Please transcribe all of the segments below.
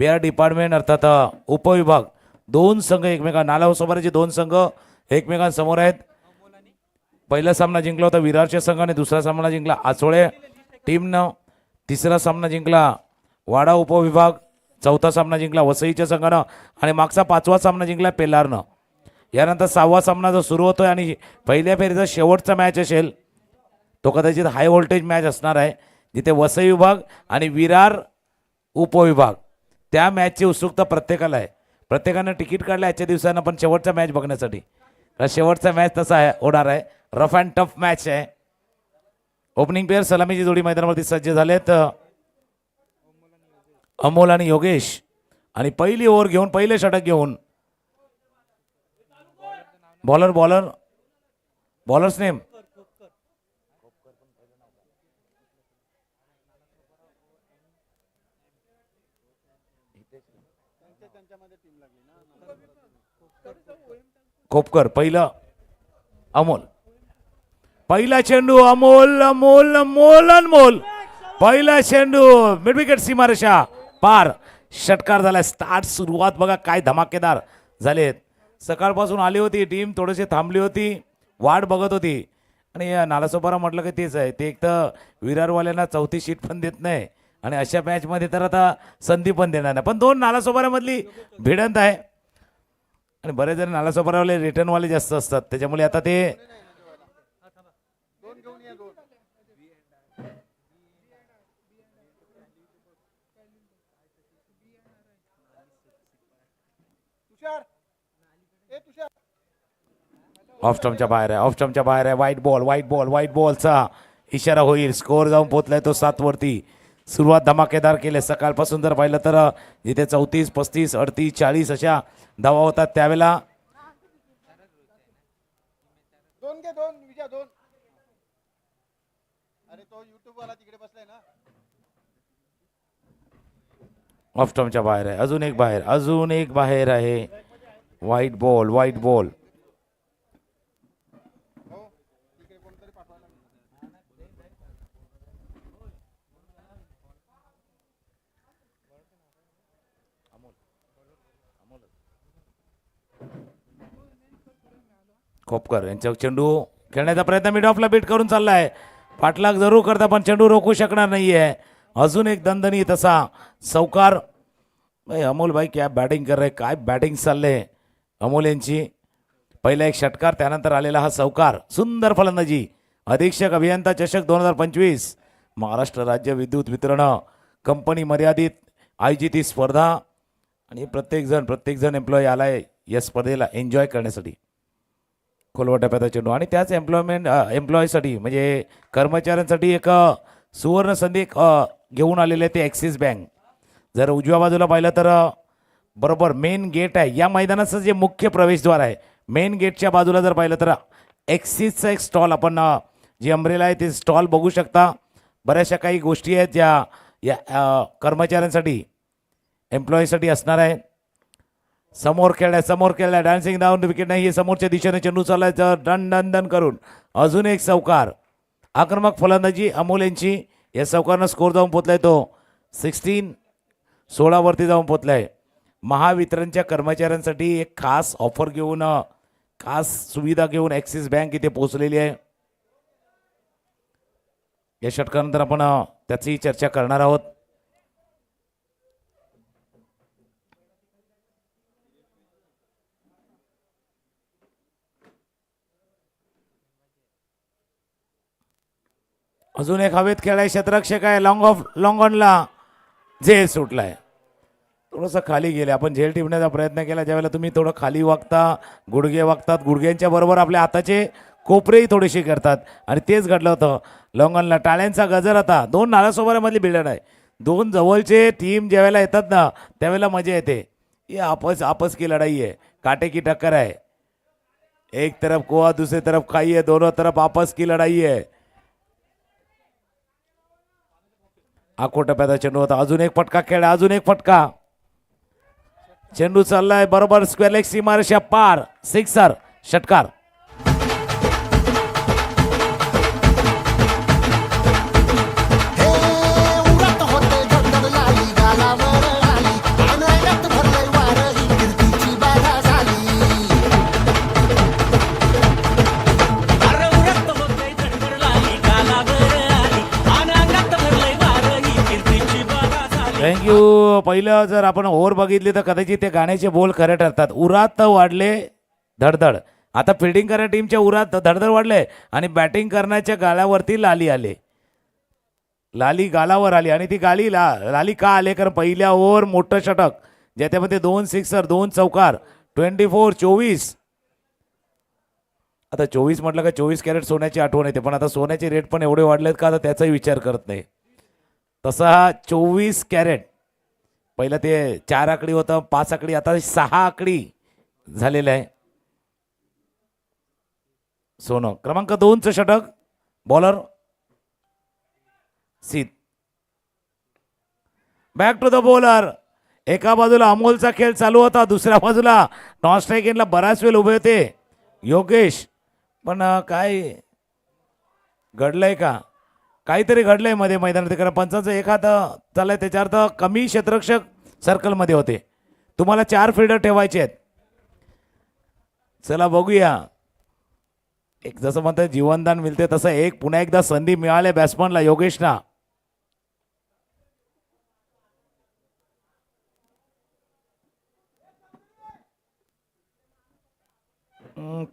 Bihar department अर्थात उपविभाग दोन संघ एकमेका नालासोपाराचे दोन संघ एकमेकांसमोर आहेत. पहिला सामना जिंकला होता विरारच्या संघाने, दुसरा सामना जिंकला आचोळे टीमनं, तिसरा सामना जिंकला वाडा उपविभाग, चौथा सामना जिंकला वसईच्या संघानं आणि मागचा पाचवा सामना जिंकला पेलारनं. यानंतर सहावा सामना जो सुरू होतोय आणि पहिल्या फेरीचा शेवटचा मॅच असेल तो कदाचित हाय व्होल्टेज मॅच असणार आहे, जिथे वसई विभाग आणि विरार उपविभाग त्या मॅचची उत्सुकता प्रत्येकाला आहे. प्रत्येकानं तिकीट काढलं आजच्या दिवसानं पण शेवटचा मॅच बघण्यासाठी. शेवटचा मॅच तसा आहे होणार आहे, रफ अँड टफ मॅच आहे. ओपनिंग प्लेयर सलामीची जोडी मैदानावरती सज्ज झालेत अमोल आणि योगेश. आणि पहिली ओव्हर घेऊन पहिले षटक घेऊन बॉलर्स नेम खोपकर. पहिलं अमोल, पहिला चेंडू अमोल अमोल अमोल अनमोल, पहिला चेंडू मिड विकेट सीमारेषा पार, षटकार झाला. स्टार्ट सुरुवात बघा काय धमाकेदार झालेत. सकाळपासून आली होती टीम, थोडीशी थांबली होती, वाट बघत होती. आणि नालासोपारा म्हटलं की तेच आहे, ते एक तर विरारवाल्यांना चौथी शीट पण देत नाही आणि अशा मॅचमध्ये तर आता संधी पण देणार नाही. पण दोन नालासोपाऱ्यामधली भिडंत आहे आणि बरेच जण नालासोपारावाले रिटर्नवाले जास्त असतात, त्याच्यामुळे आता ते ऑफ स्टंपच्या बाहेर आहे, ऑफ स्टंपच्या बाहेर आहे. व्हाईट बॉलचा इशारा होईल. स्कोअर जाऊन पोहोचलाय तो 7 वरती. सुरुवात धमाकेदार केले. सकाळपासून जर पाहिलं तर जिथे 34, 35, 38, 40 अशा धावा होतात त्यावेळेला ऑफ स्टंपच्या बाहेर आहे. अजून एक बाहेर आहे. White ball. खोपकर यांचा चेंडू खेळण्याचा प्रयत्न मिड ऑफला बीट करून चाललाय. पाठलाग जरूर करता पण चेंडू रोखू शकणार नाहीये. अजून एक दणदणी तसा सौकार. अमोल भाई क्या बॅटिंग कर रहे, काय बॅटिंग चालले अमोल यांची. पहिला एक षटकार, त्यानंतर आलेला हा सौकार. सुंदर फलंदाजी. अधीक्षक अभियंता चषक 2025 महाराष्ट्र राज्य विद्युत वितरण कंपनी मर्यादित आयोजित ही स्पर्धा आणि प्रत्येक जण एम्प्लॉई आलाय या स्पर्धेला एन्जॉय करण्यासाठी. खोलवा टप्प्याचा चेंडू आणि त्याच एम्प्लॉयसाठी म्हणजे कर्मचाऱ्यांसाठी एक सुवर्ण संधी घेऊन आलेले ते ॲक्सिस बँक. जर उजव्या बाजूला पाहिलं तर बरोबर मेन गेट आहे या मैदानाचं, जे मुख्य प्रवेशद्वार आहे मेन गेटच्या बाजूला जर पाहिलं तर ॲक्सिसचा एक स्टॉल, आपण जी अम्ब्रेला आहे ते स्टॉल बघू शकता. बऱ्याचशा काही गोष्टी आहेत ज्या या कर्मचाऱ्यांसाठी एम्प्लॉईसाठी असणार आहे. समोर खेळलाय डान्सिंग डाऊन विकेट नाही, समोरच्या दिशेने चेंडू चाललाय डन करून. अजून एक सौकार. आक्रमक फलंदाजी अमोल यांची. या सौकारनं स्कोर जाऊन पोचलाय तो 16 वरती जाऊन पोचलाय. महावितरणच्या कर्मचाऱ्यांसाठी एक खास ऑफर घेऊन, खास सुविधा घेऊन ॲक्सिस बँक इथे पोहोचलेली आहे. या षटकानंतर आपण त्याची चर्चा करणार आहोत. अजून एक हवेत खेळाय क्षेत्ररक्षक आहे. लॉंग ऑनला झेल सुटलाय. थोडंसं खाली गेले. आपण झेल टिपण्याचा प्रयत्न केला. ज्यावेळेला तुम्ही थोडं खाली वागता, गुडघे वागतात, गुडघ्यांच्या बरोबर आपल्या हाताचे कोपरेही थोडेसे करतात आणि तेच घडलं होतं. लॉंग ऑनला टाळ्यांचा गजर होता. 2 नालासोपाऱ्यामधली बिल्डर आहे. 2 जवळचे टीम ज्यावेळेला येतात ना त्यावेळेला मजा येते. ये आपस की लढाई आहे, काटे की टक्कर आहे. एक तरफ कुआ दूसरी तरफ खाई है, दोनों तरफ आपस की लढाई है. आखो टप्प्याचा चेंडू होता. अजून एक फटका खेळला, अजून एक फटका. चेंडू चाललाय बरोबर स्क्वेअर लेग सीमारेषा पार. सिक्सर, षटकार. थँक्यू. पहिलं जर आपण ओव्हर बघितली तर कदाचित ते गाण्याचे बोल खरे ठरतात. उरात वाढले धडधड. आता फिल्डिंग करणाऱ्या टीमच्या उरात धडधड वाढले आणि बॅटिंग करण्याच्या गालावरती लाली आले. लाली गालावर आली आणि ती लाली का आले कारण पहिल्या ओव्हर मोठं षटक ज्याच्यामध्ये 2 सिक्सर 2 चौकार 24. आता 24 म्हटलं का 24 कॅरेट सोन्याची आठवण येते, पण आता सोन्याचे रेट पण एवढे वाढलेत का आता त्याचाही विचार करत नाही. तसा हा 24 कॅरेट पहिलं ते 4 आकडी होतं 5 आकडी आता 6 आकडी झालेलं आहे सोनं. क्रमांक 2चं षटक बॉलर सीत. Back to the bowler. एका बाजूला अमोलचा खेळ चालू होता, दुसऱ्या बाजूला नॉन स्ट्राईक एंडला बराच वेळ उभे होते योगेश. पण काय घडलंय का, काहीतरी घडलंय मध्ये मैदानात कारण पंचांचं एक हात चाललंय त्याच्या अर्थ कमी क्षेत्ररक्षक सर्कलमध्ये होते. तुम्हाला 4 फिल्डर ठेवायचे आहेत. चला बघूया. एक जसं म्हणतात जीवनदान मिळते तसं एक पुन्हा एकदा संधी मिळाली बॅट्समनला योगेशना.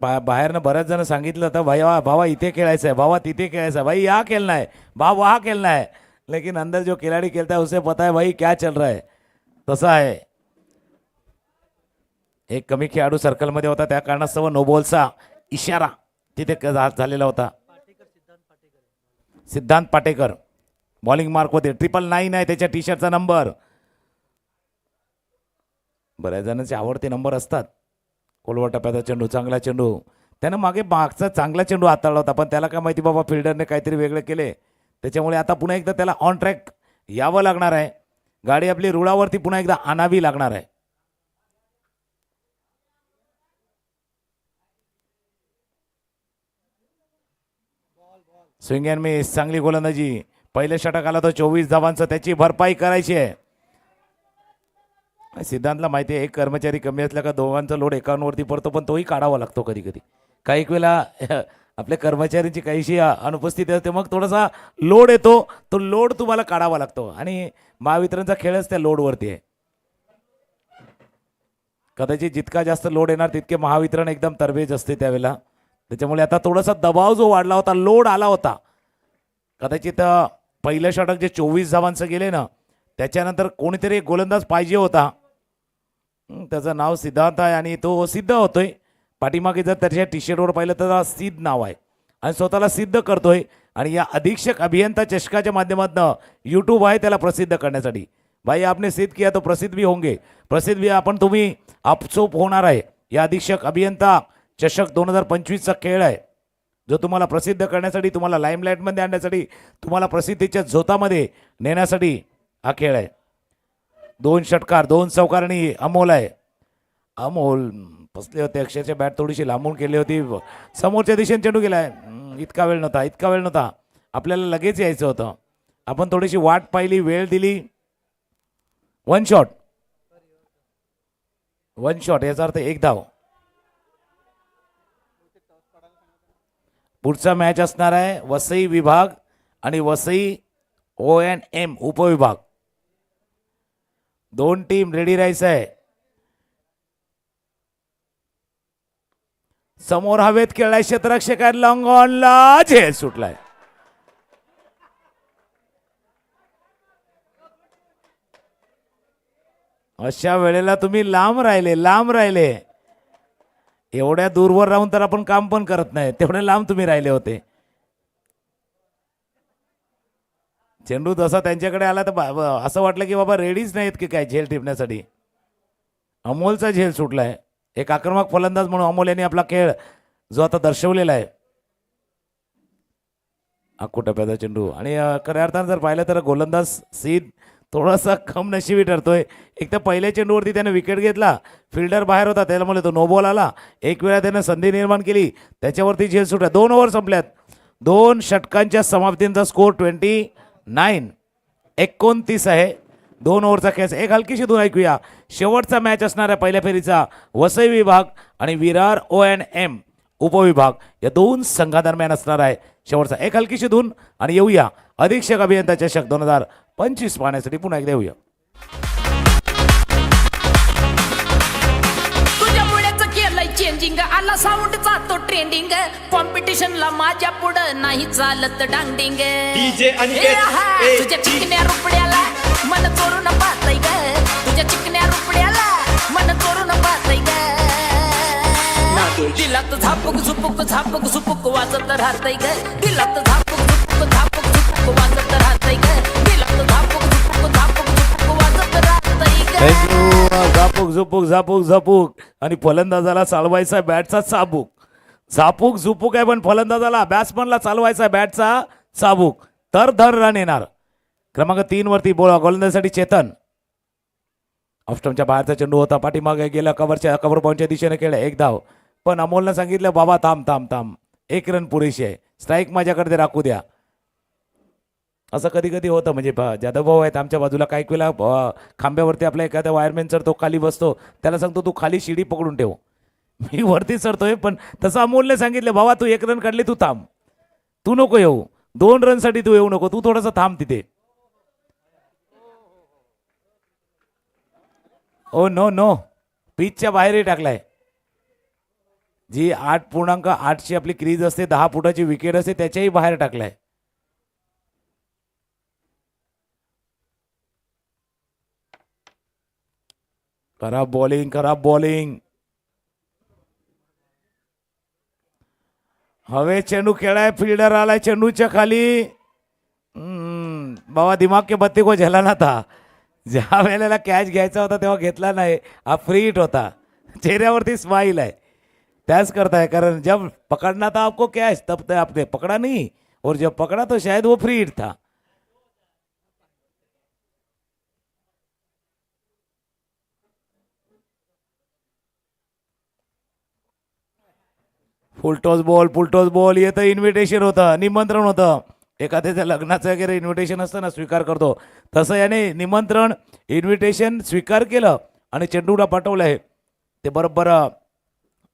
बाहेरनं बऱ्याच जण सांगितलं तर भाई भावा इथे खेळायचं आहे, भावा तिथे खेळायचं आहे, भाई यहाँ खेलना है, भाव वहाँ खेलना है, लेकिन अंदर जो खिलाड़ी खेलता है उसे पता है भाई क्या चल रहा है. तसा आहे. एक कमी खेळाडू सर्कलमध्ये होता त्या कारणास्तव नो बॉलचा इशारा तिथे झालेला होता. सिद्धांत पाटेकर बॉलिंग मार्क होते. 999 आहे त्याच्या टी शर्टचा नंबर. बऱ्याच जणांचे आवडते नंबर असतात. कोलवा टप्प्याचा चेंडू चांगला चेंडू त्यानं मागचा चांगला चेंडू हाताळला होता, पण त्याला काय माहिती बाबा फिल्डरने काहीतरी वेगळे केले त्याच्यामुळे आता पुन्हा एकदा त्याला ऑन ट्रॅक यावं लागणार आहे. गाडी आपली रुळावरती पुन्हा एकदा आणावी लागणार आहे. स्विंग अँड मिस चांगली गोलंदाजी. पहिले षटक आला तो 24 धावांचं, त्याची भरपाई करायची आहे. सिद्धांतला माहिती आहे एक कर्मचारी कमी असल्या का दोघांचा लोड एकांवरती पडतो, पण तोही काढावा लागतो कधी कधी. काही वेळेला आपल्या कर्मचाऱ्यांची काहीशी अनुपस्थिती असते, मग थोडासा लोड येतो, तो लोड तुम्हाला काढावा लागतो आणि महावितरणचा खेळच त्या लोडवरती आहे. कदाचित जितका जास्त लोड येणार तितके महावितरण एकदम तरबेज असते त्यावेळेला. त्याच्यामुळे आता थोडासा दबाव जो वाढला होता, लोड आला होता. कदाचित पहिलं षटक जे 24 धावांचं गेले ना त्याच्यानंतर कोणीतरी एक गोलंदाज पाहिजे होता. त्याचं नाव सिद्धांत आहे आणि तो सिद्ध होतोय. पाठीमागे जर त्याच्या टी शर्टवर पाहिलं तर सिद्ध नाव आहे आणि स्वतःला सिद्ध करतोय. आणि या अधीक्षक अभियंता चषकाच्या माध्यमातून यूट्यूब आहे त्याला प्रसिद्ध करण्यासाठी. भाई आपने सिद्ध किया तो प्रसिद्ध भी होंगे. प्रसिद्ध भी आपण तुम्ही आपसोप होणार आहे. या अधीक्षक अभियंता चषक 2025चा खेळ आहे जो तुम्हाला प्रसिद्ध करण्यासाठी, तुम्हाला लाईमलाईटमध्ये आणण्यासाठी, तुम्हाला प्रसिद्धीच्या झोतामध्ये नेण्यासाठी हा खेळ आहे. 2 षटकार 2 चौकार आणि अमोल आहे. अमोल फसले होते, अक्षरच्या बॅट थोडीशी लांबून केली होती, समोरच्या दिशेने चेंडू गेलाय. इतका वेळ नव्हता आपल्याला लगेच यायचं होतं. आपण थोडीशी वाट पाहिली, वेळ दिली. 1 शॉट याचा अर्थ 1 धाव. पुढचा मॅच असणार आहे वसई विभाग आणि वसई O&M उपविभाग. 2 टीम रेडी राहायचं आहे. समोर हवेत खेळलाय क्षेत्ररक्षक लॉंग ऑनला झेल सुटलाय. अशा वेळेला तुम्ही लांब राहिले. एवढ्या दूरवर राहून तर आपण काम पण करत नाही, तेवढे लांब तुम्ही राहिले होते. चेंडू जसा त्यांच्याकडे आला तर असं वाटलं की बाबा रेडीच नाहीत की काय झेल टिपण्यासाठी. अमोलचा झेल सुटलाय. एक आक्रमक फलंदाज म्हणून अमोल यांनी आपला खेळ जो आता दर्शवलेला आहे. टप्प्याचा चेंडू आणि खऱ्या अर्थानं जर पाहिलं तर गोलंदाज सीद थोडासा कम नशिबी ठरतोय. एक तर पहिल्या चेंडूवरती त्याने विकेट घेतला, फिल्डर बाहेर होता त्यामुळे तो नो बॉल आला. एक वेळा त्याने संधी निर्माण केली, त्याच्यावरती झेल सुटला. 2 ओव्हर संपल्यात. 2 षटकांच्या समाप्तींचा स्कोर 29 आहे. 2 ओव्हरचा खेळ. एक हलकीशी धून ऐकूया. शेवटचा मॅच असणार आहे पहिल्या फेरीचा वसई विभाग आणि विरार O&M उपविभाग या 2 संघादरम्यान असणार आहे शेवटचा. एक हलकीशी धून आणि येऊया अधीक्षक अभियंता चषक 2025 पाहण्यासाठी पुन्हा एकदा येऊया. तुझ्या मुळेच केलंय चेंजिंग आला साऊंडचा तो ट्रेंडिंग कॉम्पिटिशनला माझ्या पुढं नाही चालत डांगडिंग DJ अनिकेत, ए, तुझ्या चिकन्या रुपड्याला मन चोरून पाहतय ग तुझ्या चिकन्या रुपड्याला मन चोरून पाहतय ग दिलात झापूक झुपूक झापूक झुपूक वाजत राहतय ग दिलात झापूक झुपूक झापूक झुपूक वाजत राहतय ग दिलात झापूक झुपूक झापूक झुपूक वाजत राहतय ग झापूक झुपूक झापूक झपूक आणि फलंदाजाला चालवायचा बॅटचा चाबूक. झापूक झुपूक आहे पण फलंदाजाला बॅट्समनला चालवायचा बॅटचा चाबूक. तर धर रन येणार. क्रमांक 3 वरती गोलंदाजीसाठी चेतन. ऑफस्टमच्या बाहेरचा चेंडू होता, पाठीमागे गेला, कव्हर पॉईंटच्या दिशेने खेळ, एक धाव. पण अमोलनं सांगितलं बाबा थांब थांब थांब, 1 रन पुरेशी आहे, स्ट्राईक माझ्याकडे राखू द्या. असं कधी कधी होतं. म्हणजे जाधव भाऊ आहेत आमच्या बाजूला, काही वेळेला खांब्यावरती आपला एखादा वायरमॅन चढतो, खाली बसतो, त्याला सांगतो तू खाली शिडी पकडून ठेव, मी वरती चढतोय. पण तसं अमोलने सांगितलं बाबा तू 1 रन काढली, तू थांब, तू नको येऊ, 2 रनसाठी तू येऊ नको, तू थोडंसं थांब तिथे. ओ नो नो, पिचच्या बाहेरही टाकलाय. जी 8.8ची आपली क्रीज असते, 10 फुटाची विकेट असते, त्याच्याही बाहेर टाकलाय. खराब बॉलिंग, खराब बॉलिंग. हवे चेंडू खेळाय, फिल्डर आलाय चेंडूच्या खाली. बाबा दिमाग के बत्ती को जलाना था. ज्या वेळेला कॅच घ्यायचा होता तेव्हा घेतला नाही, हा फ्री हिट होता. चेहऱ्यावरती स्माइल आहे, त्याच करता है, कारण जब पकड़ना था आपको कैच तब तक आपने पकड़ा नहीं, और जब पकड़ा तो शायद वो फ्री हिट था. फुलटॉस बॉल येतं, इन्व्हिटेशन होतं, निमंत्रण होतं. एखाद्याच्या लग्नाचं वगैरे इन्व्हिटेशन असतं ना, स्वीकार करतो, तसं याने निमंत्रण इन्व्हिटेशन स्वीकार केलं आणि चेंडूला पाठवलंय. ते बरोबर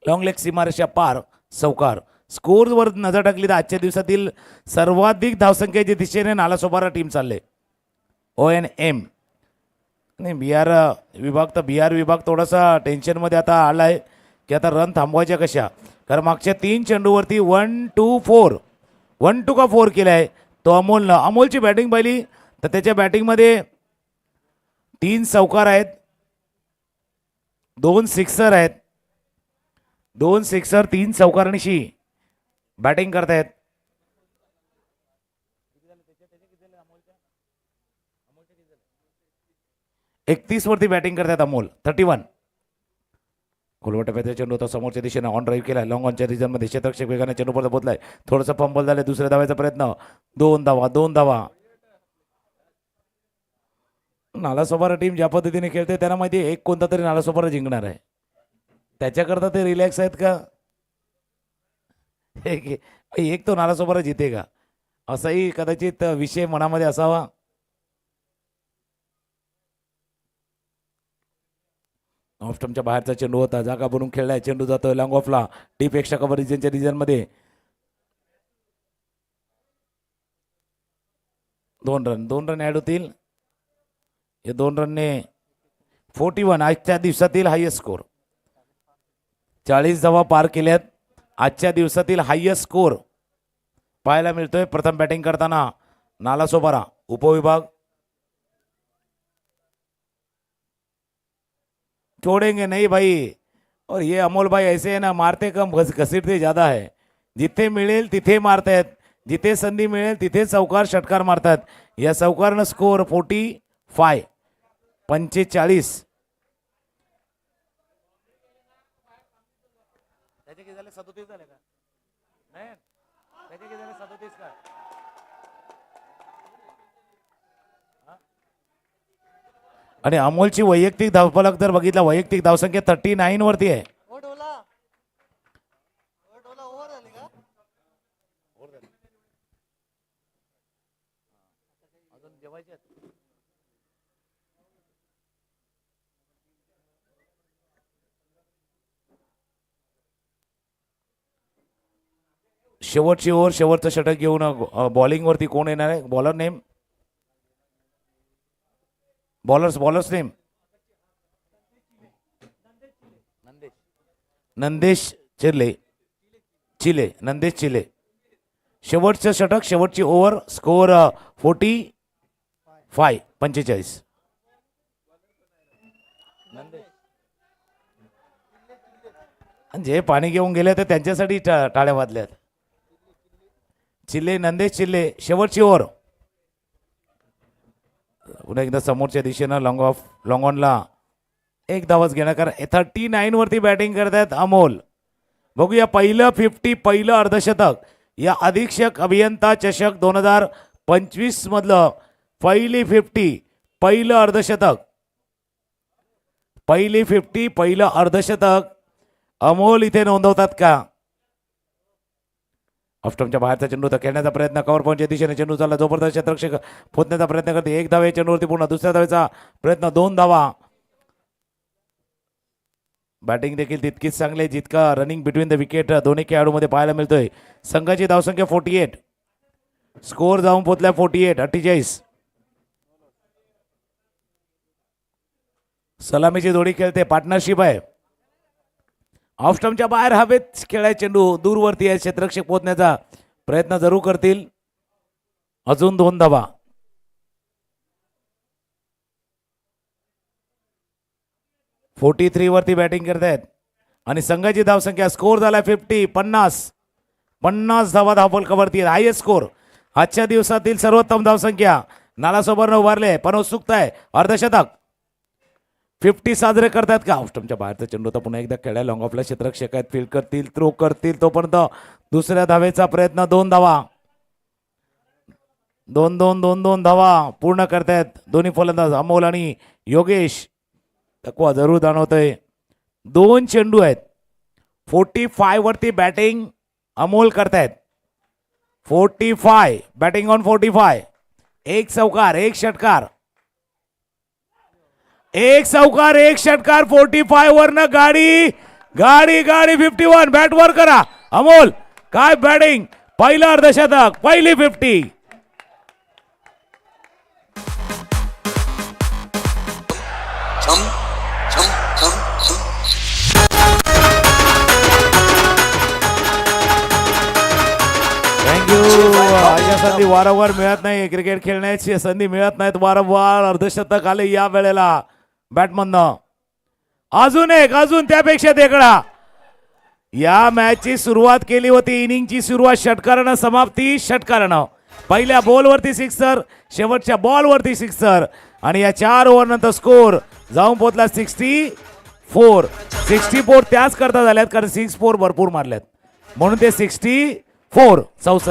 लॉंग लेग सीमारेषा पार, चौकार. स्कोरवर नजर टाकली तर आजच्या दिवसातील सर्वाधिक धावसंख्येच्या दिशेने नालासोपारा टीम चालले. ONM नाही, बिहार विभाग थोडासा टेन्शनमध्ये आता आला आहे की आता रन थांबवायच्या कशा. कारण मागच्या 3 चेंडूवरती 1-2-4 का 4 केला आहे तो अमोलनं. अमोलची बॅटिंग पाहिली तर त्याच्या बॅटिंगमध्ये 3 चौकार आहेत, 2 सिक्सर आहेत, 2 सिक्सर 3 चौकारनिशी बॅटिंग करतायत. एकतीस वरती बॅटिंग करतायत अमोल. 31. खोलवटा चेंडू होता, समोरच्या दिशेने ऑन ड्राईव्ह केला, लॉंग ऑनच्या रिजनमध्ये क्षेत्ररक्षक वेगाने चेंडू परत पोहोचलाय, थोडंसं फंबल झालं, दुसऱ्या धावायचा प्रयत्न, 2 धावा. नालासोपारा टीम ज्या पद्धतीने खेळते त्यांना माहिती आहे एक कोणता तरी नालासोपारा जिंकणार आहे. त्याच्याकरता ते रिलॅक्स आहेत का, एक तो नालासोपारा जितेगा असाही कदाचित विषय मनामध्ये असावा. ऑफस्टमच्या बाहेरचा चेंडू होता, जागा बनवून खेळलाय, चेंडू जातोय लॉंग ऑफला, डीप एक्स्ट्रा कव्हर रिजनच्या रिजनमध्ये. 2 रन ऍड होतील. या 2 रनने 41 आजच्या दिवसातील हायएस्ट स्कोर. 40 धावा पार केल्यात. आजच्या दिवसातील हायएस्ट स्कोर पाहायला मिळतोय. प्रथम बॅटिंग करताना नालासोपारा उपविभाग. छोड़ेंगे नहीं भाई. और ये अमोल भाई ऐसे है ना, मारते कम घसीटते ज्यादा है. जिथे मिळेल तिथे मारतायत, जिथे संधी मिळेल तिथे चौकार षटकार मारतात. या चौकारनं स्कोर 45. आणि अमोलची वैयक्तिक धावफलक जर बघितला, वैयक्तिक धावसंख्या 39 वरती आहे. शेवटची ओव्हर, शेवटचं षटक घेऊन बॉलिंग वरती कोण येणार आहे, bowler name bowlers name Nandesh Chile. शेवटचं षटक, शेवटची ओव्हर, स्कोअर 45. जे पाणी घेऊन गेले तर त्यांच्यासाठी टाळ्या वाजल्यात. नंदेश चिल्ले, शेवटची ओव्हर. पुन्हा एकदा समोरच्या दिशेनं लॉंग ऑनला एक धावच घेणं, कारण 39 वरती बॅटिंग करतायत अमोल. बघूया पहिलं 50, पहिलं अर्धशतक या अधीक्षक अभियंता चषक 2025 मधलं पहिली 50, पहिलं अर्धशतक. पहिली 50, पहिलं अर्धशतक अमोल इथे नोंदवतात का? ऑफस्टम्पच्या बाहेरचा चेंडू तर खेळण्याचा प्रयत्न, कव्हर पॉईंटच्या दिशेने चेंडू चालला, जोपर्यंत क्षेत्ररक्षक पोहोचण्याचा प्रयत्न करते. एक धावे चेंडूवरती पूर्ण, दुसऱ्या धावेचा प्रयत्न, 2 धावा. बॅटिंग देखील तितकीच चांगली, जितका रनिंग बिटवीन द विकेट दोन्ही खेळाडूमध्ये पाहायला मिळतोय. संघाची धावसंख्या 48, स्कोअर जाऊन पोहोचलाय 48. सलामीची जोडी खेळते, पार्टनरशिप आहे. ऑफस्टम्पच्या बाहेर हवेत खेळाय चेंडू, दूरवरती आहे. क्षेत्ररक्षक पोहोचण्याचा प्रयत्न जरूर करतील. अजून 2 धावा. वरती बॅटिंग करतायत आणि संघाची धावसंख्या, स्कोअर झालाय 50 धावा धावफलकावरती, हायएस्ट स्कोअर आजच्या दिवसातील सर्वोत्तम धावसंख्या. नालासोबरनं उभारले, पण उत्सुकता आहे. अर्धशतक 50 साजरे करतात का? ऑफस्टम्पच्या बाहेरचा चेंडू तर पुन्हा एकदा खेळायला लॉंग ऑफला क्षेत्ररक्षक आहेत, फील्ड करतील, थ्रो करतील. तोपर्यंत दुसऱ्या धावेचा प्रयत्न, 2 धावा. 2 धावा पूर्ण करतायत दोन्ही फलंदाज अमोल आणि योगेश. तकवा जरूर जाणवतोय. 2 चेंडू आहेत. 45 वरती बॅटिंग अमोल करतायत. 45 बॅटिंग ऑन 45. एक चौकार, एक षटकार. 45 वरनं गाडी 51. बॅट वर करा अमोल. काय बॅटिंग, पहिलं अर्धशतक, पहिली 50. अशा संधी वारंवार मिळत नाही, क्रिकेट खेळण्याची संधी मिळत नाहीत वारंवार. अर्धशतक आले या वेळेला बॅटमधनं. अजून त्यापेक्षा देखडा. या मॅचची सुरुवात केली होती, इनिंगची सुरुवात षटकारानं, समाप्ती षटकारानं. पहिल्या बॉलवरती सिक्सर, शेवटच्या बॉलवरती सिक्सर आणि या 4 ओव्हर नंतर स्कोर जाऊन पोहोचला 64. त्याच करता झाल्यात, कारण 6-4 भरपूर मारल्यात, म्हणून ते 64.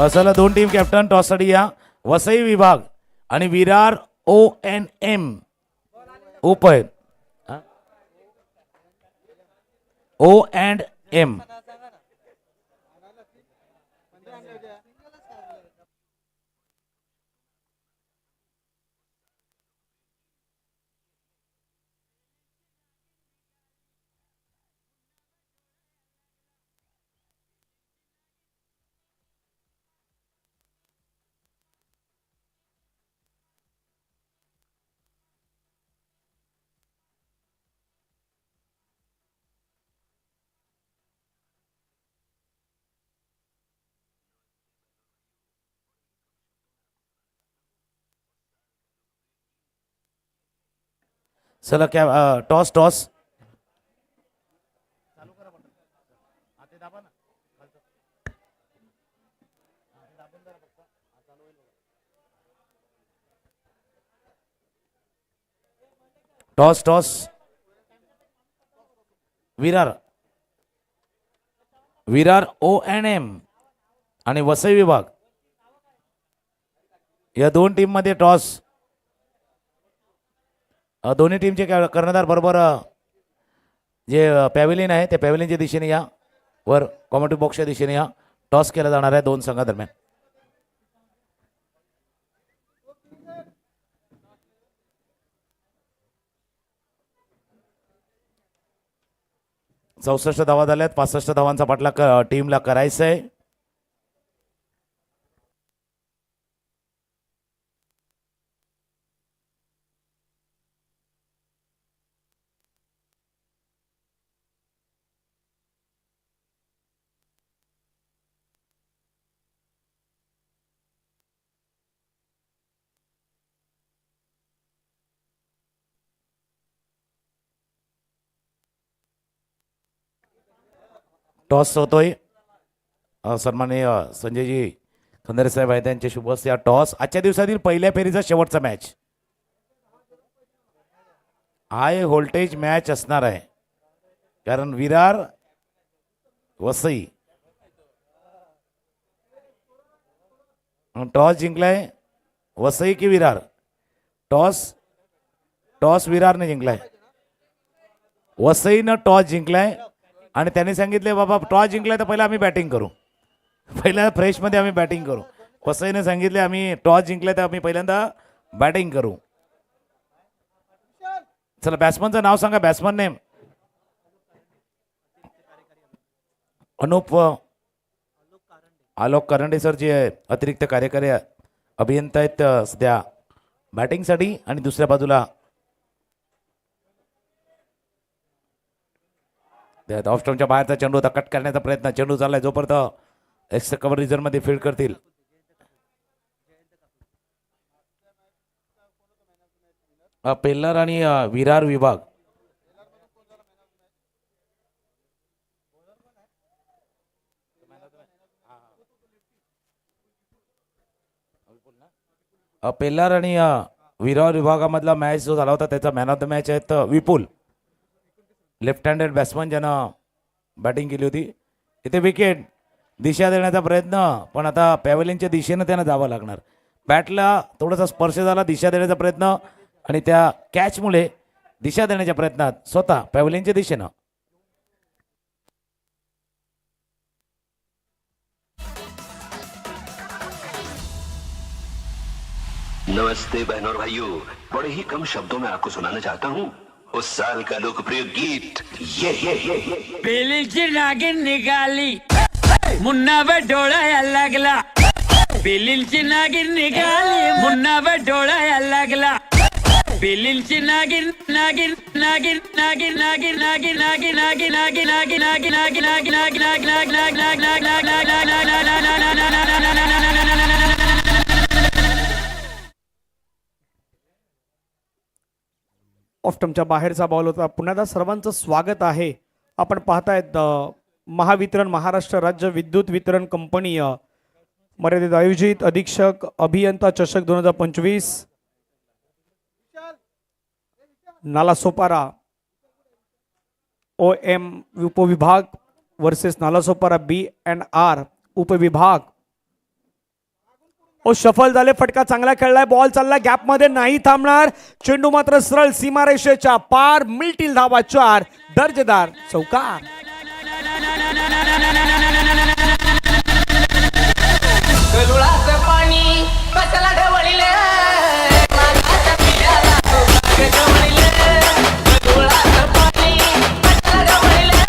असला 2 टीम कॅप्टन टॉससाठी या वसई विभाग आणि विरार ONM ओपन O&M. चला toss toss toss toss Virar Virar ONM आणि वसई विभाग या दोन टीम मध्ये टॉस. दोन्ही टीमचे कर्णधार बरोबर जे पॅव्हिलियन आहे त्या पॅव्हिलियनच्या दिशेने या, वर कॉमेंट्री बॉक्सच्या दिशेने या. टॉस केला जाणार आहे दोन संघादरम्यान. चौसष्ट धावा झाल्यात. 65 धावांचा पाठलाग टीमला करायचा आहे. टॉस होतोय. सन्माननीय संजयजी खंदारे साहेब आहेत त्यांच्या शुभ हस्ते हा टॉस. आजच्या दिवसातील पहिल्या फेरीचा शेवटचा मॅच, हाय व्होल्टेज मॅच असणार आहे. कारण विरार वसई टॉस जिंकलाय. वसई की विरार? टॉस विरारने जिंकलाय. वसईनं टॉस जिंकलाय आणि त्यांनी सांगितले बाबा टॉस जिंकलाय तर पहिला आम्ही बॅटिंग करू, पहिल्या फ्रेशमध्ये आम्ही बॅटिंग करू. वसईने सांगितले आम्ही टॉस जिंकलाय तर आम्ही पहिल्यांदा बॅटिंग करू. चला बॅट्समनचं नाव सांगा. Batsman name Alok Karande sir जे अतिरिक्त कार्यकारी अभियंता आहेत सध्या बॅटिंगसाठी. आणि दुसऱ्या बाजूला ऑफ स्टंपच्या बाहेरचा चेंडू होता, कट करण्याचा प्रयत्न. चेंडू चाललाय जोपर्यंत एक्स्ट्रा कव्हर रिझर्व मध्ये फील्ड करतील. पेल्लर आणि विरार विभाग पेल्लर आणि विरार विभागामधला मॅच जो झाला होता त्याचा मॅन ऑफ द मॅच आहेत विपुल, लेफ्ट हँडेड बॅट्समन ज्यानं बॅटिंग केली होती. इथे विकेट दिशा देण्याचा प्रयत्न, पण आता पॅव्हिलियनच्या दिशेनं त्यानं जावं लागणार. बॅटला थोडासा स्पर्श झाला, दिशा देण्याचा प्रयत्न आणि त्या कॅचमुळे दिशा देण्याच्या प्रयत्नात स्वतः पॅव्हिलियनच्या दिशेनं. नमस्ते बहनों और भाइयों, बड़े ही कम शब्दों में आपको सुनाना चाहता हूँ उस साल का लोकप्रिय गीत ये बेलीची नागिन निघाली, मुन्नावर डोळा लागला. बेलीची नागिन निघाली, मुन्नावर डोळा लागला. बेलीची नागिन नागिन नागिन नागिन नागिन नागिन नागिन नागिन नागिन नागिन नागिन नागिन नागिन नागिन नागिन नागिन. ऑफ स्टंपच्या बाहेरचा बॉल होता. पुन्हा एकदा सर्वांचं स्वागत आहे. आपण पाहतायत महावितरण महाराष्ट्र राज्य विद्युत वितरण कंपनी मर्यादित आयोजित अधीक्षक अभियंता चषक 2025 नालासोपारा OM उपविभाग वर्सेस नालासोपारा B&R उपविभाग. शफल झाले, फटका चांगला खेळलाय, बॉल चालला गॅप मध्ये, नाही थांबणार. चेंडू मात्र सरळ सीमारेषेच्या पार, मिळतील धावा 4, दर्जेदार चौकार. गरुळाचं पाणी कशाला ढवळीले, मागाच्या पिल्याला ढवळीले. गरुळाचं पाणी कशाला ढवळीले,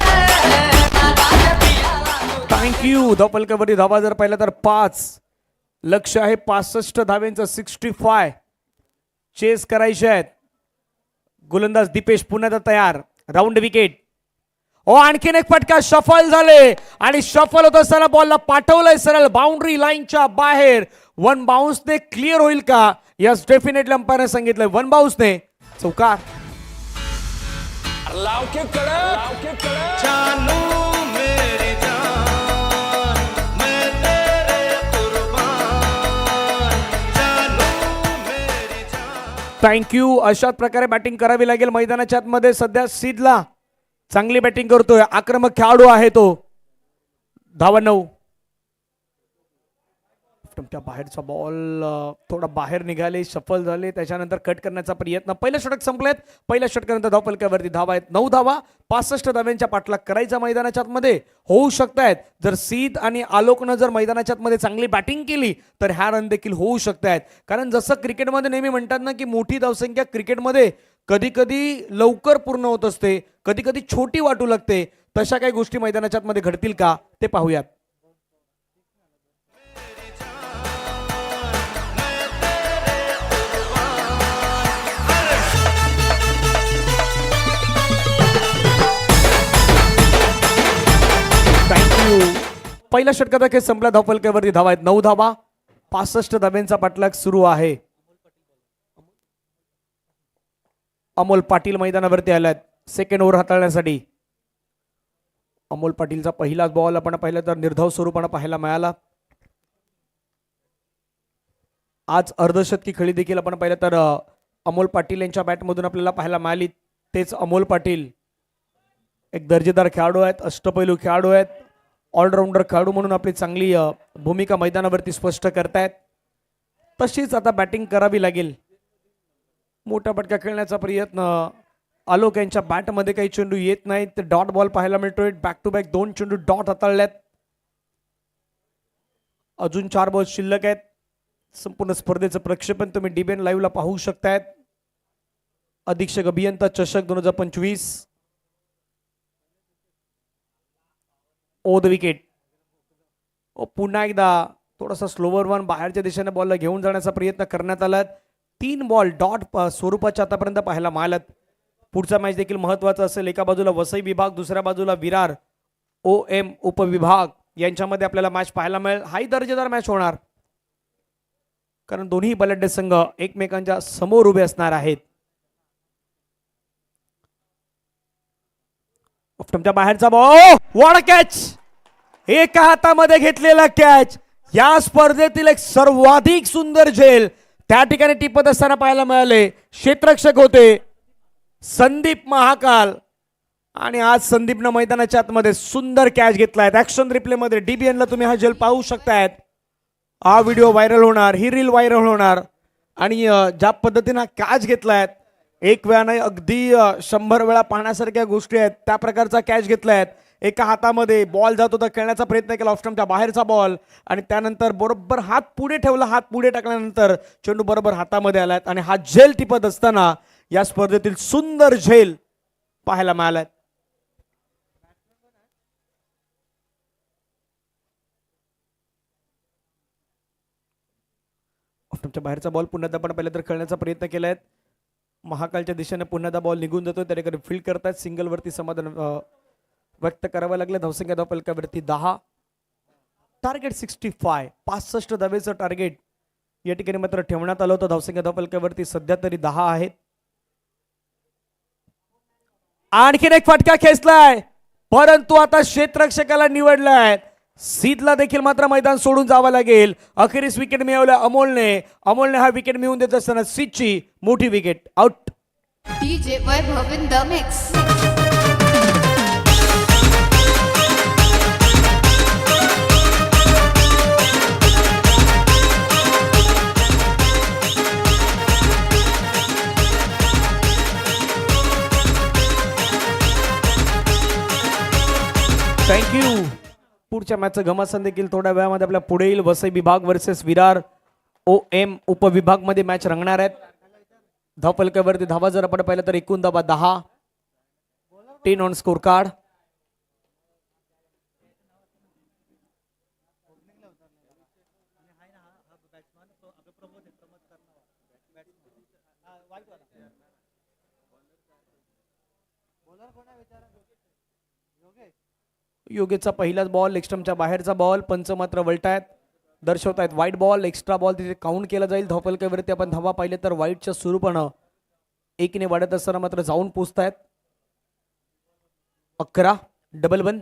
मागाच्या पिल्याला. थँक्यू. धावपलकावरती धावा जर पाहिला तर 5. लक्ष आहे 65 धावेंचं, 65 चेस करायचे आहेत. गोलंदाज दीपेश पुन्हा तयार. Round wicket. आणखीन एक फटका, शफल झाले आणि शफल होत असताना बॉलला पाठवलंय सरळ बाउंड्री लाईनच्या बाहेर. 1 बाउन्सने क्लिअर होईल का? यस, डेफिनेटली अंपायरने सांगितलंय 1 बाउन्सने चौकार. जानू मेरी जान मैं तेरे कुर्बान जानू मेरी जान थँक्यू. अशाच प्रकारे बॅटिंग करावी लागेल मैदानाच्या आतमध्ये. सध्या सीदला चांगली बॅटिंग करतोय, आक्रमक खेळाडू आहे तो. धावा 9. त्या बाहेरचा बॉल थोडा बाहेर निघाले, सफल झाले, त्याच्यानंतर कट करण्याचा प्रयत्न. पहिलं षटक संपलेत. पहिल्या षटकानंतर धावफलकावरती धावा आहेत 9 धावा. 65 धाव्यांच्या पाठलाग करायचा मैदानाच्या आतमध्ये होऊ शकतायत. जर सीद आणि आलोकनं जर मैदानाच्या आतमध्ये चांगली बॅटिंग केली तर ह्या रन देखील होऊ शकतायत. कारण जसं क्रिकेटमध्ये नेहमी म्हणतात ना की मोठी धावसंख्या क्रिकेटमध्ये कधी कधी लवकर पूर्ण होत असते, कधी कधी छोटी वाटू लागते. तशा काही गोष्टी मैदानाच्या आतमध्ये घडतील का ते पाहूयात. थँक्यू. पहिल्या षटकाचा खेळ संपला. धावफलकावरती धावा आहेत 9 धावा. 65 धाब्यांचा पाठलाग सुरू आहे. अमोल पाटील मैदानावरती आल्यात सेकंड ओव्हर हाताळण्यासाठी. अमोल पाटीलचा पहिलाच बॉल आपण पाहिलं तर निर्धाव स्वरूपानं पाहायला मिळाला. आज अर्धशतकी खेळी देखील आपण पाहिलं तर अमोल पाटील यांच्या बॅटमधून आपल्याला पाहायला मिळाली. तेच अमोल पाटील एक दर्जेदार खेळाडू आहेत, अष्टपैलू खेळाडू आहेत, ऑलराऊंडर खेळाडू म्हणून आपली चांगली भूमिका मैदानावरती स्पष्ट करतायत. तशीच आता बॅटिंग करावी लागेल. मोठा फटका खेळण्याचा प्रयत्न. आलोक यांच्या बॅटमध्ये काही चेंडू येत नाहीत. ते डॉट बॉल पाहायला मिळतोय. बॅक टू बॅक 2 चेंडू डॉट हाताळल्यात. अजून 4 बॉल शिल्लक आहेत. संपूर्ण स्पर्धेचं प्रक्षेपण तुम्ही डीबीएन लाईव्हला पाहू शकतायत. अधीक्षक अभियंता चषक 2025. ओ द विकेट. पुन्हा एकदा थोडासा स्लोवर वन बाहेरच्या दिशेने बॉलला घेऊन जाण्याचा प्रयत्न करण्यात आला. 3 बॉल डॉट स्वरूपाच्या आतापर्यंत पाहायला मिळाल्यात. पुढचा मॅच देखील महत्वाचा असेल. एका बाजूला वसई विभाग, दुसऱ्या बाजूला विरार OM उपविभाग यांच्यामध्ये आपल्याला मॅच पाहायला मिळेल. हाही दर्जेदार मॅच होणार कारण दोन्ही बलाढ्य संघ एकमेकांच्या समोर उभे असणार आहेत. ऑफ्टमच्या बाहेरचा बॉल. What catch. एका हातामध्ये घेतलेला कॅच. या स्पर्धेतील एक सर्वाधिक सुंदर झेल त्या ठिकाणी टिपत असताना पाहायला मिळाले. क्षेत्ररक्षक होते संदीप महाकाल आणि आज संदीपनं मैदानाच्या आतमध्ये सुंदर कॅच घेतलाय. ऍक्शन रिप्ले मध्ये डीबीएनला तुम्ही हा झेल पाहू शकतायत. हा व्हिडिओ व्हायरल होणार, ही रील व्हायरल होणार. आणि ज्या पद्धतीनं कॅच घेतलाय, एक वेळा नाही अगदी 100 वेळा पाहण्यासारख्या गोष्टी आहेत. त्या प्रकारचा कॅच घेतलाय. एका हातामध्ये बॉल जात होता, खेळण्याचा प्रयत्न केला. ऑफस्टंपच्या बाहेरचा बॉल आणि त्यानंतर बरोबर हात पुढे ठेवला. हात पुढे टाकल्यानंतर चेंडू बरोबर हातामध्ये आलाय आणि हा झेल टिपत असताना या स्पर्धेतील सुंदर झेल पाहायला मिळालाय. ऑफस्टंपच्या बाहेरचा बॉल पुन्हा एकदा आपण पहिल्यांदा खेळण्याचा प्रयत्न केलाय. महाकालच्या दिशेने पुन्हा एकदा बॉल निघून जातो. त्या ठिकाणी फील्ड करतात. सिंगल वरती समाधान व्यक्त करावं लागलं. धावसंख्या धावफलकावरती 10. टार्गेट 65. 65 धावेचं टार्गेट या ठिकाणी मात्र ठेवण्यात आलं होतं. धावसंख्या धावफलकावरती सध्या तरी 10 आहेत. आणखीन एक फटका खेचलाय परंतु आता क्षेत्ररक्षकाला निवडलाय. सीदला देखील मात्र मैदान सोडून जावं लागेल. अखेरीस विकेट मिळवलं अमोलने हा विकेट मिळवून देत असताना सीदची मोठी wicket. Out. DJ Vaibhav in the mix. Thank you. पुढच्या मॅचचं घमासान देखील थोड्या वेळामध्ये आपल्या पुढे येईल. वसई विभाग वर्सेस विरार OM उपविभाग मध्ये मॅच रंगणार आहेत. धावफलकावरती धावा जर आपण पाहिलं तर एकूण धावा 10. 10 ऑन स्कोर कार्ड. योगेशचा पहिलाच बॉल. लेगस्टम्पच्या बाहेरचा बॉल. पंच मात्र वलटायत, दर्शवतायत वाईट बॉल. एक्स्ट्रा बॉल तिथे काउंट केला जाईल. धावफलकावरती आपण धावा पाहिले तर वाईटच्या स्वरूपानं 1ने वाढत असताना मात्र जाऊन पोचतायत. 11 डबल 1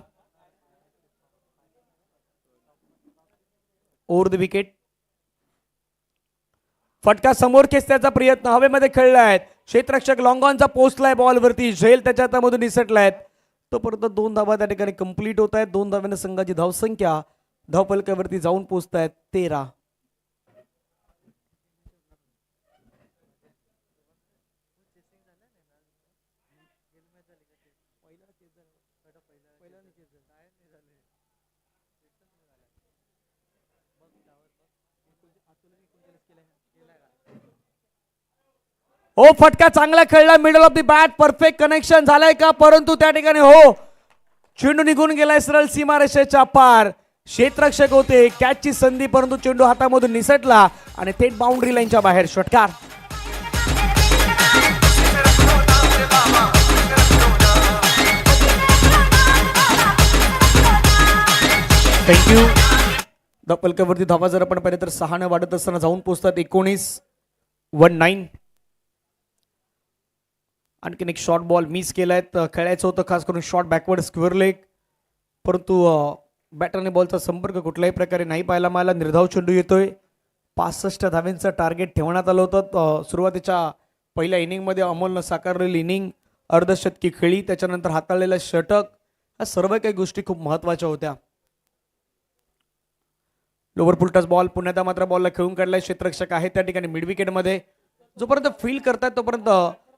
ओव्हर द विकेट. फटका समोर खेचण्याचा प्रयत्न हवेमध्ये खेळलाय. क्षेत्ररक्षक लॉंगॉनचा पोहोचलाय बॉलवरती. झेल त्याच्या हातामधून निसटलाय. तोपर्यंत 2 धावा त्या ठिकाणी कंप्लीट होत आहेत. 2 धाव्याने संघाची धावसंख्या धावफलकावरती जाऊन पोहोचतायत 13. हो फटका चांगला खेळला. Middle of the bat perfect connection झालंय का, परंतु त्या ठिकाणी हो चेंडू निघून गेलाय सरळ सीमारेषेच्या पार. क्षेत्ररक्षक होते, कॅचची संधी, परंतु चेंडू हातामधून निसटला आणि थेट बाउंड्री लाईनच्या बाहेर. षटकार. थँक्यू. धावफलकावरती धावा जर आपण पाहिजे तर 6 वाढत असताना जाऊन पोहोचतात 19-19. आणखीन एक शॉर्ट बॉल मिस केलाय. खेळायचं होतं खास करून शॉर्ट बॅकवर्ड स्क्वेअर लेग, परंतु बॅटरने बॉलचा संपर्क कुठल्याही प्रकारे नाही पाहायला मिळाला. निर्धाव चेंडू येतोय. 65 धाव्यांचं टार्गेट ठेवण्यात आलं होतं. सुरुवातीच्या पहिल्या इनिंगमध्ये अमोलनं साकारलेली इनिंग, अर्धशतकी खेळी, त्याच्यानंतर हाताळलेलं षटक, या सर्व काही गोष्टी खूप महत्वाच्या होत्या. Lower full toss ball. पुन्हा मात्र बॉलला खेळून काढलाय. क्षेत्ररक्षक आहे त्या ठिकाणी मिड विकेटमध्ये. जोपर्यंत फील करतायत तोपर्यंत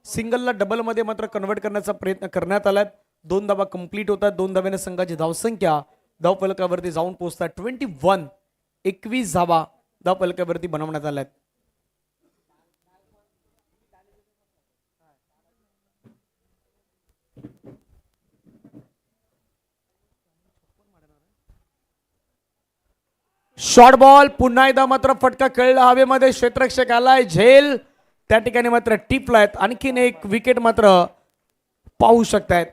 सिंगलला डबलमध्ये मात्र कन्वर्ट करण्याचा प्रयत्न करण्यात आलाय. 2 धावा कंप्लीट होतात. 2 धाव्याने संघाची धावसंख्या धावफलकावरती जाऊन पोहोचतात 21. 21 धावा धावफलकावरती बनवण्यात आल्यात. Short ball. पुन्हा एकदा मात्र फटका खेळला हवेमध्ये. क्षेत्ररक्षक आलाय. झेल त्या ठिकाणी मात्र टिपलायत. आणखीन एक विकेट मात्र पाहू शकतायत.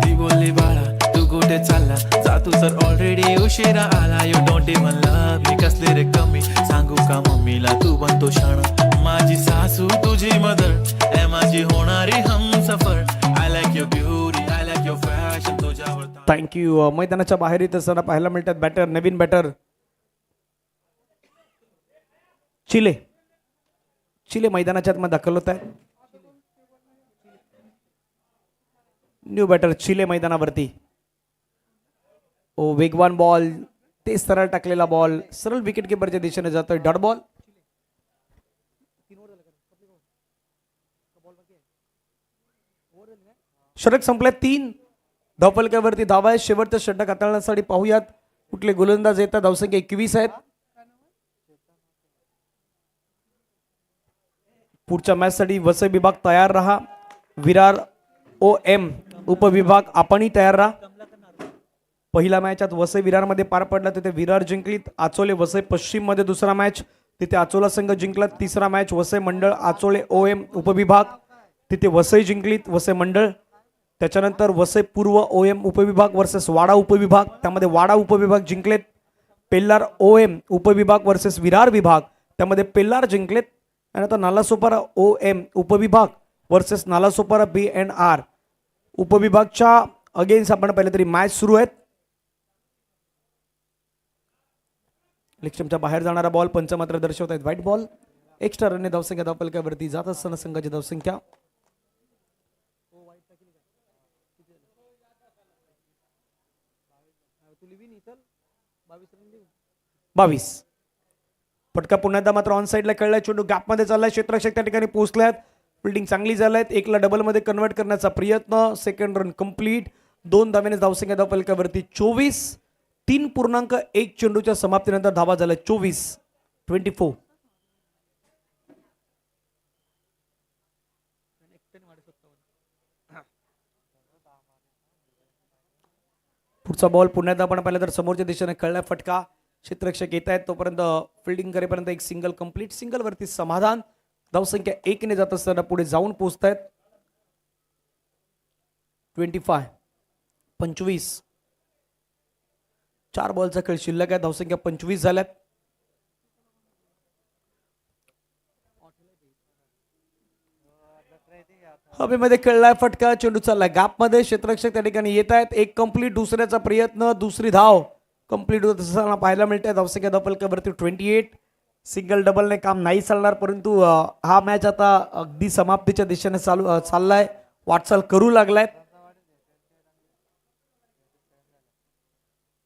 ती बोलली बाळा तू कुठे चालला, जा तू तर ऑलरेडी उशिरा आला. यू डोंट इवन लव्ह मी, कसले रे कमी सांगू का मम्मीला, तू बनतो शाणा. माझी सासू तुझी मदर ए माझी होणारी Humsafar. I like your beauty, I like your fashion, तुझ्यावर. थँक्यू. मैदानाच्या बाहेर येत असताना पाहायला मिळतात बॅटर, नवीन बॅटर चिले. चिले मैदानाच्या आतमध्ये दाखल होत आहे. न्यू बॅटर चिले मैदानावरती. ओ वेगवान बॉल, ते सरळ टाकलेला बॉल सरळ विकेट किपरच्या दिशेने जातोय. Dot ball. षटक संपल्या. 3 धावफलकावरती धावा आहे. शेवटचं षटक हाताळण्यासाठी पाहूयात कुठले गोलंदाज येतात. धावसंख्या 21 आहेत. पुढच्या मॅच साठी वसई विभाग तयार राहा. विरार OM उपविभाग आपणही तयार राहा. पहिला मॅच आज वसई विरारमध्ये पार पडला, तिथे विरार जिंकलीत. आचोले वसई पश्चिम मध्ये दुसरा मॅच, तिथे आचोला संघ जिंकला. तिसरा मॅच वसई मंडळ आचोले OM उपविभाग, तिथे वसई जिंकलीत वसई मंडळ. त्याच्यानंतर वसई पूर्व OM उपविभाग वर्सेस वाडा उपविभाग, त्यामध्ये वाडा उपविभाग जिंकलेत. पेल्लार OM उपविभाग वर्सेस विरार विभाग, त्यामध्ये पेल्लार जिंकलेत. आणि आता नालासोपारा OM उपविभाग वर्सेस नालासोपारा BNR उपविभागच्या अगेन्स्ट आपण पाहिलं तरी मॅच सुरू आहेत. लिक्ष्मच्या बाहेर जाणारा बॉल पंच मात्र दर्शवत आहेत व्हाईट बॉल. एक्स्ट्रा रनने धावसंख्या धावफलकावरती जात असताना संघाची धावसंख्या 22. फटका पुन्हा एकदा मात्र ऑन साईडला खेळलाय. चेंडू गॅपमध्ये चाललाय. क्षेत्ररक्षक त्या ठिकाणी पोहोचल्यात. फिल्डिंग चांगली झालाय. 1ला डबल मध्ये कन्वर्ट करण्याचा प्रयत्न. Second run complete. 2 धावेने धावसंख्या धावफलकावरती 24. 3.1 चेंडूच्या समाप्तीनंतर धावा झाल्या 24. पुढचा बॉल पुन्हा एकदा आपण पाहिलं तर समोरच्या दिशेने खेळलाय. फटका क्षेत्ररक्षक येत आहेत तोपर्यंत फिल्डिंग करेपर्यंत एक सिंगल कंप्लीट. सिंगल वरती समाधान. धावसंख्या 1 ने जात असताना पुढे जाऊन पोहोचतायत 25. 4 बॉलचा खेळ शिल्लक आहे. धावसंख्या 25 झाल्यात. हवेमध्ये खेळलाय फटका, चेंडू चाललाय गॅपमध्ये. क्षेत्ररक्षक त्या ठिकाणी येत आहेत. एक कंप्लीट, दुसऱ्याचा प्रयत्न, दुसरी धाव कंप्लीट होत असताना पाहायला मिळते. धावसंख्या धपलकावरती 28. सिंगल डबलने काम नाही चालणार, परंतु हा मॅच आता अगदी समाप्तीच्या दिशेने चाललाय, वाटचाल करू लागलाय.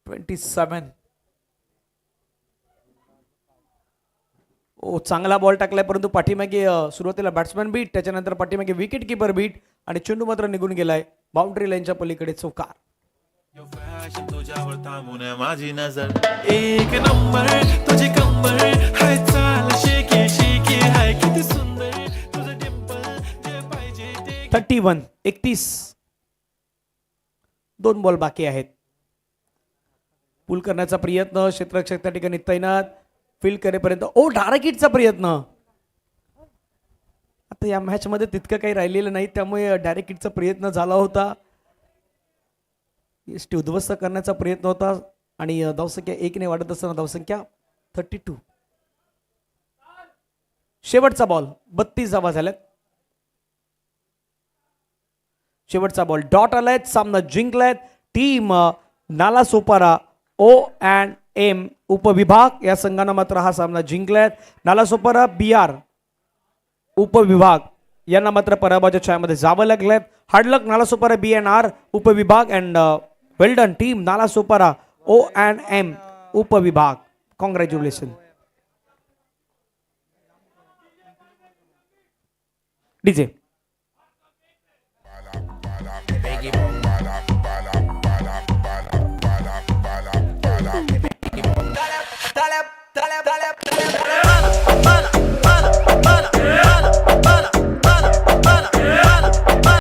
27. ओ चांगला बॉल टाकलाय, परंतु पाठीमागे सुरुवातीला बॅट्समॅन बीट, त्याच्यानंतर पाठीमागे विकेट किपर बीट आणि चेंडू मात्र निघून गेलाय बाउंड्री लाईनच्या पलीकडे. चौकार. फॅशन तुझ्यावर थांबून आहे माझी नजर. एक नंबर तुझी कंबर हाय, चाल शेकी शेकी हाय, किती सुंदर तुझं डिंपल, जे पाहिजे ते 31. 31. 2 बॉल बाकी आहेत. पुल करण्याचा प्रयत्न, क्षेत्ररक्षक त्या ठिकाणी तैनात. फील्ड करेपर्यंत ओ डायरेक्ट हिटचा प्रयत्न. आता या मॅच मध्ये तितकं काही राहिलेलं नाही, त्यामुळे डायरेक्ट हिटचा प्रयत्न झाला होता. यष्टी उद्ध्वस्त करण्याचा प्रयत्न होता आणि धावसंख्या 1 ने वाढत असताना धावसंख्या 32. शेवटचा बॉल. 32 धावा झाल्यात. शेवटचा बॉल डॉट आलाय. सामना जिंकलाय टीम नालासोपारा O&M उपविभाग या संघानं मात्र हा सामना जिंकलाय. नालासोपारा BR उपविभाग यांना मात्र पराभवाच्या छायामध्ये जावं लागलंय. हार्डलक नालासोपारा BNR उपविभाग and well done team Nalasopara O&M उपविभाग. कॉंग्रॅच्युलेशन. DJ Dale,